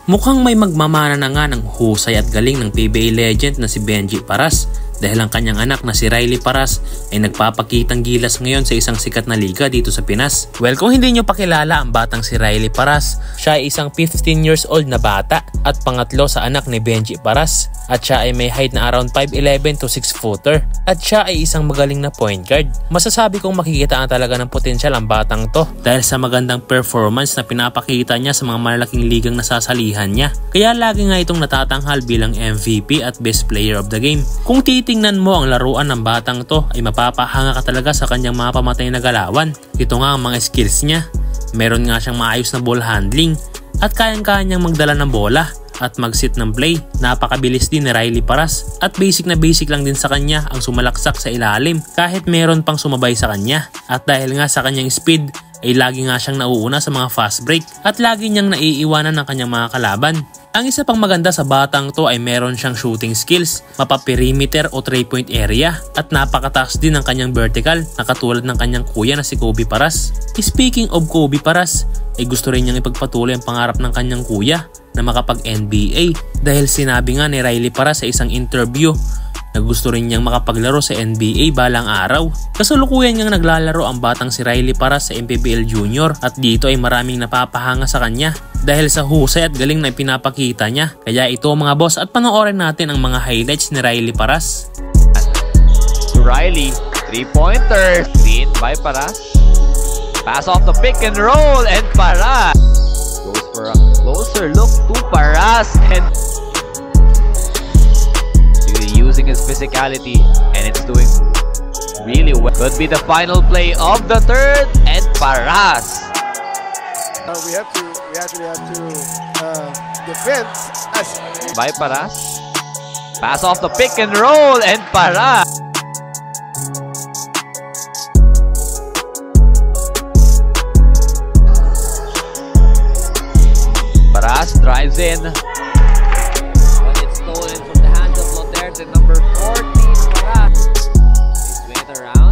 Mukhang may magmamana na nga ng husay at galing ng PBA legend na si Benji Paras dahil ang kanyang anak na si Riley Paras ay nagpapakitang gilas ngayon sa isang sikat na liga dito sa Pinas. Well, kung hindi nyo pakilala ang batang si Riley Paras, siya ay isang 15 years old na bata at pangatlo sa anak ni Benji Paras at siya ay may height na around 5'11 to 6 footer at siya ay isang magaling na point guard. Masasabi kong makikitaan talaga ng potensyal ang batang to dahil sa magandang performance na pinapakita niya sa mga malalaking ligang nasasalihan niya. Kaya lagi nga itong natatanghal bilang MVP at best player of the game. Kung titingnan mo ang laruan ng batang to ay mapapahanga ka talaga sa kanyang mga pamatay na galawan. Ito nga ang mga skills niya. Meron nga siyang maayos na ball handling at kayang-kayang magdala ng bola at mag-sit ng play. Napakabilis din ni Riley Paras at basic na basic lang din sa kanya ang sumalaksak sa ilalim kahit meron pang sumabay sa kanya. At dahil nga sa kanyang speed ay lagi nga siyang nauuna sa mga fast break at lagi niyang naiiwanan ng kanyang mga kalaban. Ang isa pang maganda sa batang to ay meron siyang shooting skills, mapa-perimeter o 3-point area at napakataas din ng kanyang vertical na katulad ng kanyang kuya na si Kobe Paras. Speaking of Kobe Paras, ay gusto rin niyang ipagpatuloy ang pangarap ng kanyang kuya na makapag-NBA dahil sinabi nga ni Riley Paras sa isang interview na gusto rin niyang makapaglaro sa NBA balang araw. Kasalukuyan niyang naglalaro ang batang si Riley Paras sa MPBL Junior at dito ay maraming napapahanga sa kanya dahil sa husay at galing na pinapakita niya. Kaya ito mga boss at panoorin natin ang mga highlights ni Riley Paras. Riley, 3-pointer, screen by Paras. Pass off the pick and roll and Paras goes for a closer look to Paras and using his physicality and it's doing really well. Could be the final play of the third and Paras. We actually have to defend by Paras. Pass off the pick and roll and Paras. Paras drives in. But it's stolen from the hands of Loterte, number 14, Paras. He swings around.